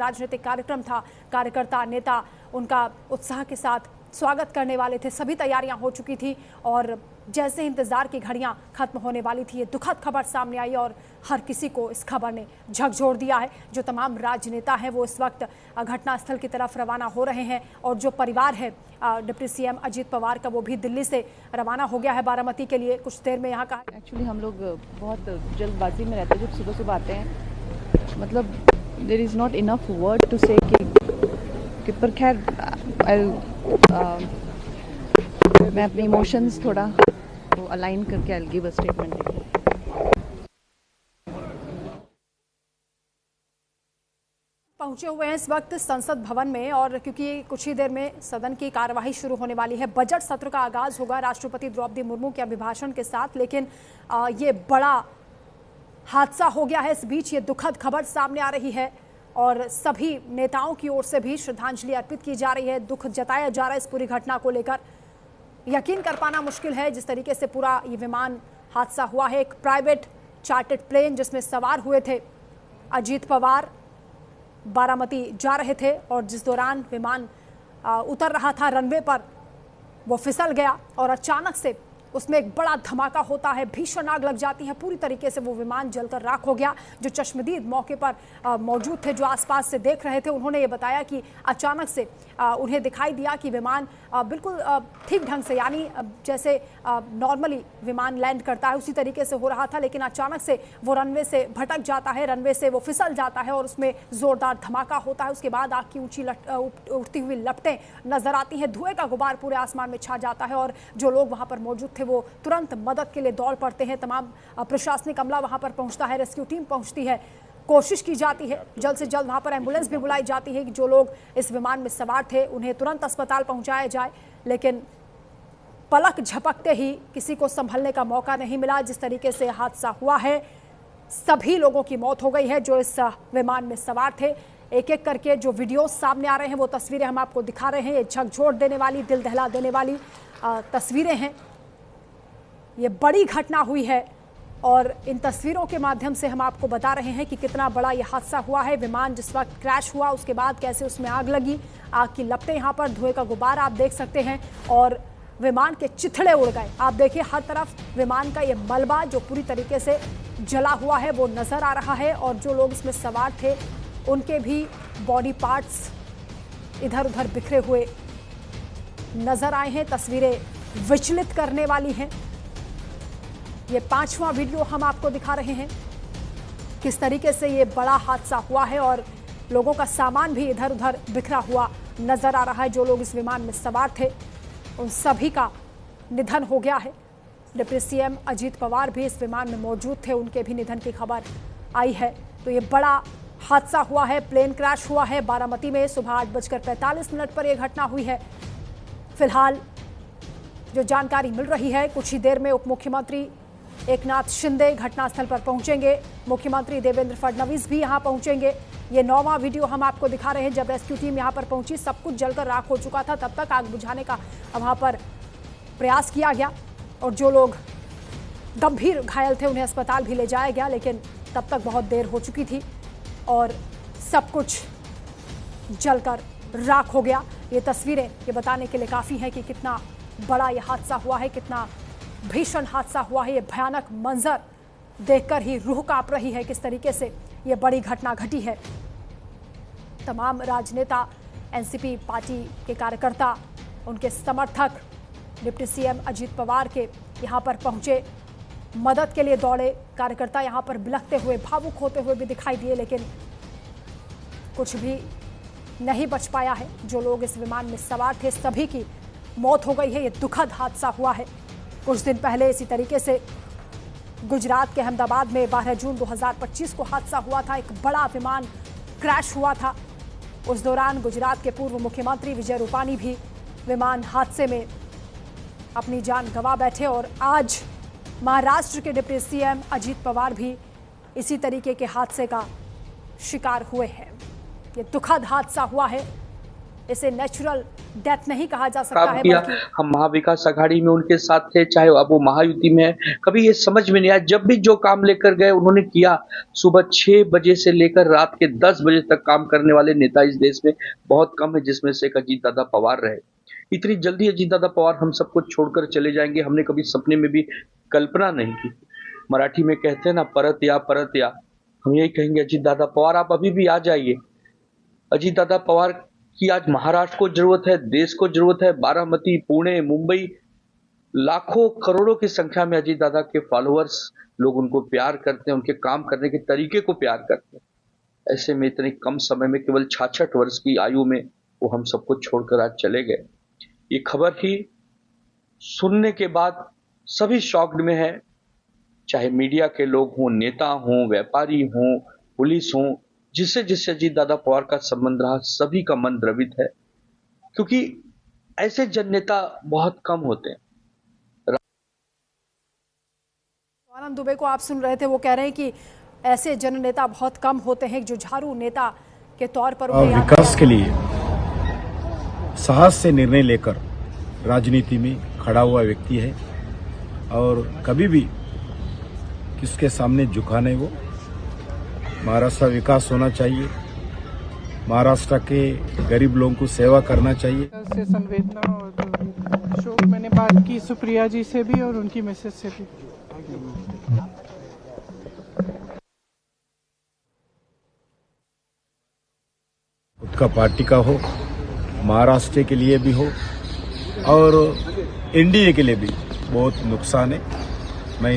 राजनीतिक कार्यक्रम था। कार्यकर्ता, नेता उनका उत्साह के साथ स्वागत करने वाले थे। सभी तैयारियां हो चुकी थी और जैसे इंतजार की घड़ियां खत्म होने वाली थी, ये दुखद खबर सामने आई और हर किसी को इस खबर ने झकझोर दिया है। जो तमाम राजनेता हैं वो इस वक्त घटनास्थल की तरफ रवाना हो रहे हैं और जो परिवार है डिप्टी सीएम अजीत पवार का, वो भी दिल्ली से रवाना हो गया है बारामती के लिए। कुछ देर में यहाँ का एक्चुअली हम लोग बहुत जल्दबाजी में रहते हैं जब सुबह सुबह आते हैं, मतलब there is not enough word to say कि पर खैर मैं अपने इमोशंस थोड़ा वो अलाइन करके आई गिव अ स्टेटमेंट। पहुंचे हुए हैं इस वक्त संसद भवन में और क्योंकि कुछ ही देर में सदन की कार्यवाही शुरू होने वाली है। बजट सत्र का आगाज होगा राष्ट्रपति द्रौपदी मुर्मू के अभिभाषण के साथ, लेकिन ये बड़ा हादसा हो गया है। इस बीच ये दुखद खबर सामने आ रही है और सभी नेताओं की ओर से भी श्रद्धांजलि अर्पित की जा रही है। दुख जताया जा रहा है इस पूरी घटना को लेकर। यकीन कर पाना मुश्किल है जिस तरीके से पूरा ये विमान हादसा हुआ है। एक प्राइवेट चार्टर्ड प्लेन जिसमें सवार हुए थे अजीत पवार बारामती जा रहे थे और जिस दौरान विमान उतर रहा था रनवे पर, वो फिसल गया और अचानक से उसमें एक बड़ा धमाका होता है, भीषण आग लग जाती है, पूरी तरीके से वो विमान जलकर राख हो गया। जो चश्मदीद मौके पर मौजूद थे, जो आसपास से देख रहे थे, उन्होंने ये बताया कि अचानक से उन्हें दिखाई दिया कि विमान बिल्कुल ठीक ढंग से, यानी जैसे नॉर्मली विमान लैंड करता है उसी तरीके से हो रहा था, लेकिन अचानक से वो रनवे से भटक जाता है, रनवे से वो फिसल जाता है और उसमें जोरदार धमाका होता है। उसके बाद आग की ऊंची उठती हुई लपटें नजर आती हैं, धुएं का गुबार पूरे आसमान में छा जाता है और जो लोग वहां पर मौजूद थे वो तुरंत मदद के लिए दौड़ पड़ते हैं। तमाम प्रशासनिक अमला वहां पर पहुंचता है, रेस्क्यू टीम पहुंचती है, कोशिश की जाती है जल्द से जल्द वहां पर एम्बुलेंस भी बुलाई जाती है कि जो लोग इस विमान में सवार थे उन्हें तुरंत अस्पताल पहुंचाया जाए, लेकिन पलक झपकते ही किसी को संभलने का मौका नहीं मिला। जिस तरीके से हादसा हुआ है, सभी लोगों की मौत हो गई है जो इस विमान में सवार थे। एक एक करके जो वीडियो सामने आ रहे हैं वो तस्वीरें हम आपको दिखा रहे हैं। ये झकझोर देने वाली, दिल दहला देने वाली तस्वीरें हैं। ये बड़ी घटना हुई है और इन तस्वीरों के माध्यम से हम आपको बता रहे हैं कि कितना बड़ा ये हादसा हुआ है। विमान जिस वक्त क्रैश हुआ उसके बाद कैसे उसमें आग लगी, आग की लपटें यहाँ पर, धुएं का गुबार आप देख सकते हैं और विमान के चिथड़े उड़ गए। आप देखिए हर तरफ विमान का ये मलबा जो पूरी तरीके से जला हुआ है वो नज़र आ रहा है और जो लोग इसमें सवार थे उनके भी बॉडी पार्ट्स इधर उधर बिखरे हुए नज़र आए हैं। तस्वीरें विचलित करने वाली हैं। ये 5वां वीडियो हम आपको दिखा रहे हैं किस तरीके से ये बड़ा हादसा हुआ है और लोगों का सामान भी इधर उधर बिखरा हुआ नजर आ रहा है। जो लोग इस विमान में सवार थे उन सभी का निधन हो गया है। डिप्टी सीएम अजीत पवार भी इस विमान में मौजूद थे, उनके भी निधन की खबर आई है। तो ये बड़ा हादसा हुआ है, प्लेन क्रैश हुआ है बारामती में। सुबह 8:45 पर यह घटना हुई है। फिलहाल जो जानकारी मिल रही है, कुछ ही देर में उप मुख्यमंत्री एकनाथ शिंदे घटनास्थल पर पहुंचेंगे, मुख्यमंत्री देवेंद्र फडणवीस भी यहां पहुंचेंगे। ये 9वां वीडियो हम आपको दिखा रहे हैं। जब रेस्क्यू टीम यहां पर पहुंची सब कुछ जलकर राख हो चुका था, तब तक आग बुझाने का वहां पर प्रयास किया गया और जो लोग गंभीर घायल थे उन्हें अस्पताल भी ले जाया गया, लेकिन तब तक बहुत देर हो चुकी थी और सब कुछ जलकर राख हो गया। ये तस्वीरें ये बताने के लिए काफ़ी हैं कि कितना बड़ा ये हादसा हुआ है, कितना भीषण हादसा हुआ है। ये भयानक मंजर देखकर ही रूह कांप रही है किस तरीके से ये बड़ी घटना घटी है। तमाम राजनेता, एनसीपी पार्टी के कार्यकर्ता, उनके समर्थक डिप्टी सीएम अजीत पवार के यहाँ पर पहुँचे, मदद के लिए दौड़े। कार्यकर्ता यहाँ पर बिलखते हुए, भावुक होते हुए भी दिखाई दिए, लेकिन कुछ भी नहीं बच पाया है। जो लोग इस विमान में सवार थे सभी की मौत हो गई है। ये दुखद हादसा हुआ है। कुछ दिन पहले इसी तरीके से गुजरात के अहमदाबाद में 12 जून 2025 को हादसा हुआ था। एक बड़ा विमान क्रैश हुआ था। उस दौरान गुजरात के पूर्व मुख्यमंत्री विजय रूपानी भी विमान हादसे में अपनी जान गंवा बैठे और आज महाराष्ट्र के डिप्टी सीएम अजीत पवार भी इसी तरीके के हादसे का शिकार हुए हैं। ये दुखद हादसा हुआ है इसे नेचुरल डेथ नहीं कहा जा सकता काम है, किया। बल्कि हम महाविकास आघाड़ी में उनके साथ थे, चाहे अब वो महायुति में है। कभी ये समझ में नहीं आया, जब भी जो काम लेकर गए उन्होंने किया। सुबह 6 बजे से लेकर रात के 10 बजे तक काम करने वाले नेता इस देश में बहुत कम है, जिसमें से एक अजीत दादा पवार रहे। इतनी जल्दी अजीत दादा पवार हम सबको छोड़कर चले जाएंगे, हमने कभी सपने में भी कल्पना नहीं की। मराठी में कहते हैं ना, परत या। हम यही कहेंगे, अजीत दादा पवार आप अभी भी आ जाइए। अजीत दादा पवार की आज महाराष्ट्र को जरूरत है, देश को जरूरत है। बारामती, पुणे, मुंबई, लाखों करोड़ों की संख्या में अजीत दादा के फॉलोअर्स, लोग उनको प्यार करते हैं, उनके काम करने के तरीके को प्यार करते हैं। ऐसे में इतने कम समय में, केवल 66 वर्ष की आयु में वो हम सबको छोड़कर आज चले गए। ये खबर ही सुनने के बाद सभी शॉक्ड में है, चाहे मीडिया के लोग हों, नेता हों, व्यापारी हों, पुलिस हों। जिससे अजीत दादा पवार का संबंध रहा, सभी का मन द्रवित है, क्योंकि ऐसे जननेता बहुत कम होते हैं। आनंद दुबे को आप सुन रहे थे, वो कह रहे हैं कि ऐसे जननेता बहुत कम होते हैं। जुझारू नेता के तौर पर और विकास के लिए साहस से निर्णय लेकर राजनीति में खड़ा हुआ व्यक्ति है, और कभी भी किसके सामने झुका नहीं। वो महाराष्ट्र विकास होना चाहिए, महाराष्ट्र के गरीब लोगों को सेवा करना चाहिए। से संवेदना और शोक मैंने बात की सुप्रिया जी से भी और उनकी मैसेज से भी। उसका पार्टी का हो, महाराष्ट्र के लिए भी हो और एनडीए के लिए भी बहुत नुकसान है। मैं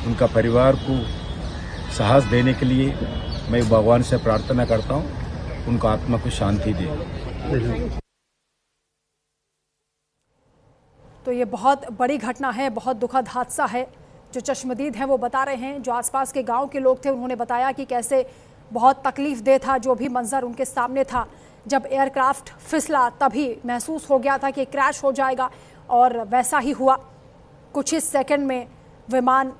उनका परिवार को साहस देने के लिए मैं भगवान से प्रार्थना करता हूं, उनका आत्मा को शांति दे। तो ये बहुत बड़ी घटना है, बहुत दुखद हादसा है। जो चश्मदीद हैं वो बता रहे हैं, जो आसपास के गांव के लोग थे उन्होंने बताया कि कैसे बहुत तकलीफ दे था जो भी मंजर उनके सामने था। जब एयरक्राफ्ट फिसला तभी महसूस हो गया था कि क्रैश हो जाएगा, और वैसा ही हुआ। कुछ ही सेकंड में विमान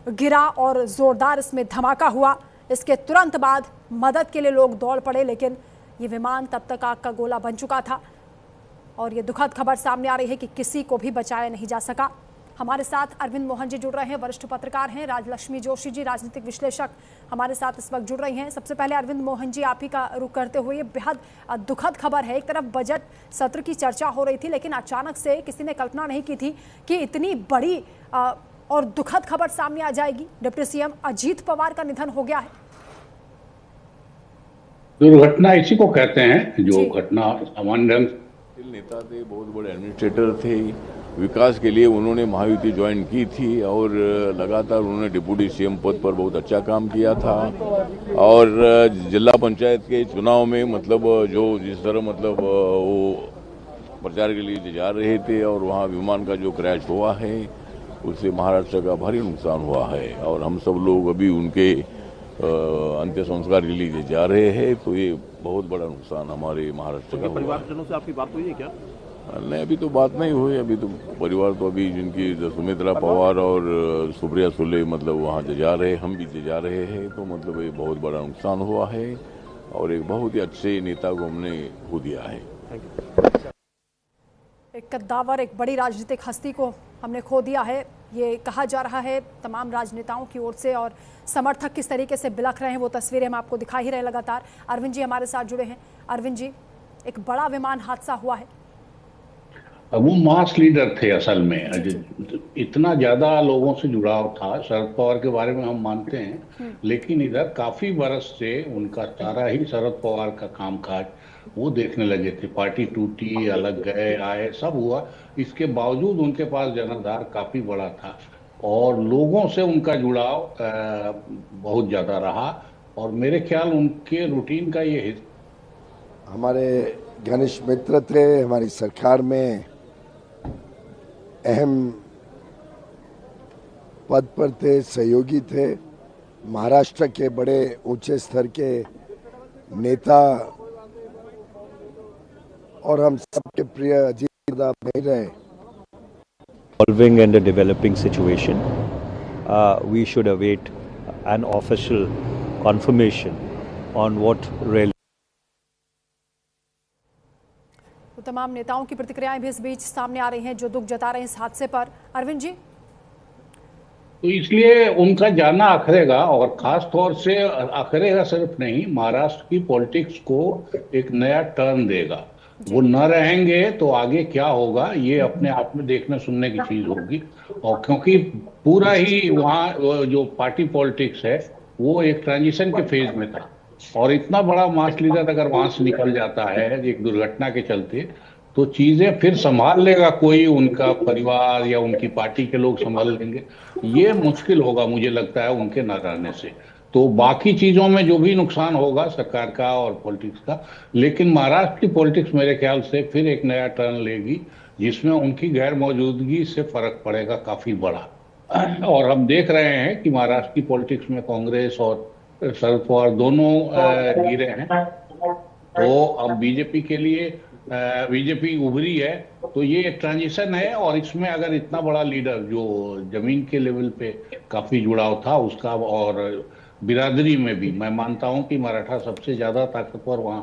गिरा और ज़ोरदार इसमें धमाका हुआ। इसके तुरंत बाद मदद के लिए लोग दौड़ पड़े, लेकिन ये विमान तब तक आग का गोला बन चुका था। और ये दुखद खबर सामने आ रही है कि किसी को भी बचाया नहीं जा सका। हमारे साथ अरविंद मोहन जी जुड़ रहे हैं, वरिष्ठ पत्रकार हैं। राजलक्ष्मी जोशी जी, राजनीतिक विश्लेषक, हमारे साथ इस वक्त जुड़ रही हैं। सबसे पहले अरविंद मोहन जी, आप ही का रुख करते हुए, ये बेहद दुखद खबर है। एक तरफ बजट सत्र की चर्चा हो रही थी, लेकिन अचानक से किसी ने कल्पना नहीं की थी कि इतनी बड़ी और दुखद खबर सामने आ जाएगी। डिप्टी सीएम अजीत पवार का निधन हो गया है। दुर्घटना इसी को कहते हैं, जो घटना सामान्य ढंग नेता थे, बहुत बड़े एडमिनिस्ट्रेटर थे। विकास के लिए उन्होंने महायुति ज्वाइन की थी और लगातार उन्होंने डिप्टी सीएम पद पर बहुत अच्छा काम किया था। और जिला पंचायत के चुनाव में मतलब जो जिस तरह मतलब वो प्रचार के लिए जा रहे थे और वहाँ विमान का जो क्रैश हुआ है उससे महाराष्ट्र का भारी नुकसान हुआ है। और हम सब लोग अभी उनके अंत्य संस्कार के लिए जा रहे हैं, तो ये बहुत बड़ा नुकसान हमारे महाराष्ट्र का। परिवारजनों से आपकी बात हुई है क्या? नहीं, अभी तो बात नहीं हुई। अभी तो परिवार तो अभी जिनकी सुमित्रा पवार और सुप्रिया सुले मतलब वहाँ से जा रहे हैं, हम भी जा रहे हैं, तो मतलब ये बहुत बड़ा नुकसान हुआ है और एक बहुत ही अच्छे नेता को हमने खो दिया है। एक कद्दावर, एक बड़ी राजनीतिक हस्ती को हमने खो दिया है, ये कहा जा रहा है तमाम राजनेताओं की ओर से। और समर्थक किस तरीके से बिलख रहे हैं वो तस्वीरें हम आपको दिखा ही रहे लगातार। अरविंद जी हमारे साथ जुड़े हैं। अरविंद जी, एक बड़ा विमान हादसा हुआ है। वो मास लीडर थे असल में, इतना ज्यादा लोगों से जुड़ाव था। शरद पवार के बारे में हम मानते हैं, लेकिन इधर काफी बरस से उनका सारा ही शरद पवार का कामकाज वो देखने लगे थे। पार्टी टूटी, अलग गए आए, सब हुआ। इसके बावजूद उनके पास जनाधार काफी बड़ा था और लोगों से उनका जुड़ाव बहुत ज्यादा रहा। और मेरे ख्याल उनके रूटीन का ये हिस्सा। हमारे घनिष्ठ मित्र थे, हमारी सरकार में अहम पद पर थे, सहयोगी थे, महाराष्ट्र के बड़े ऊंचे स्तर के नेता और हम सबके प्रिय अजीत दादा नहीं रहे। Evolving and a developing situation, we should await an official confirmation on what really. तो तमाम नेताओं की प्रतिक्रियाएं भी इस बीच सामने आ रही हैं जो दुख जता रहे हैं इस हादसे पर। अरविंद जी, तो इसलिए उनका जाना अखरेगा, और खास तौर से अखरेगा सिर्फ नहीं, महाराष्ट्र की पॉलिटिक्स को एक नया टर्न देगा। वो न रहेंगे तो आगे क्या होगा ये अपने आप में देखने सुनने की चीज होगी। और क्योंकि पूरा ही वहाँ जो पार्टी पॉलिटिक्स है वो एक ट्रांजिशन के फेज में था, और इतना बड़ा मास लीडर अगर वहां से निकल जाता है एक दुर्घटना के चलते, तो चीजें फिर संभाल लेगा कोई, उनका परिवार या उनकी पार्टी के लोग संभाल लेंगे, ये मुश्किल होगा मुझे लगता है उनके न रहने से। तो बाकी चीजों में जो भी नुकसान होगा सरकार का और पॉलिटिक्स का, लेकिन महाराष्ट्र की पॉलिटिक्स मेरे ख्याल से फिर एक नया टर्न लेगी, जिसमें उनकी गैर मौजूदगी से फर्क पड़ेगा काफी बड़ा। और हम देख रहे हैं कि महाराष्ट्र की पॉलिटिक्स में कांग्रेस और शरद पवार दोनों गिरे हैं, तो अब बीजेपी के लिए बीजेपी उभरी है, तो ये एक ट्रांजिशन है। और इसमें अगर इतना बड़ा लीडर जो जमीन के लेवल पे काफी जुड़ाव था उसका, और बिरादरी में भी मैं मानता हूं कि मराठा सबसे ज्यादा ताकतवर वहां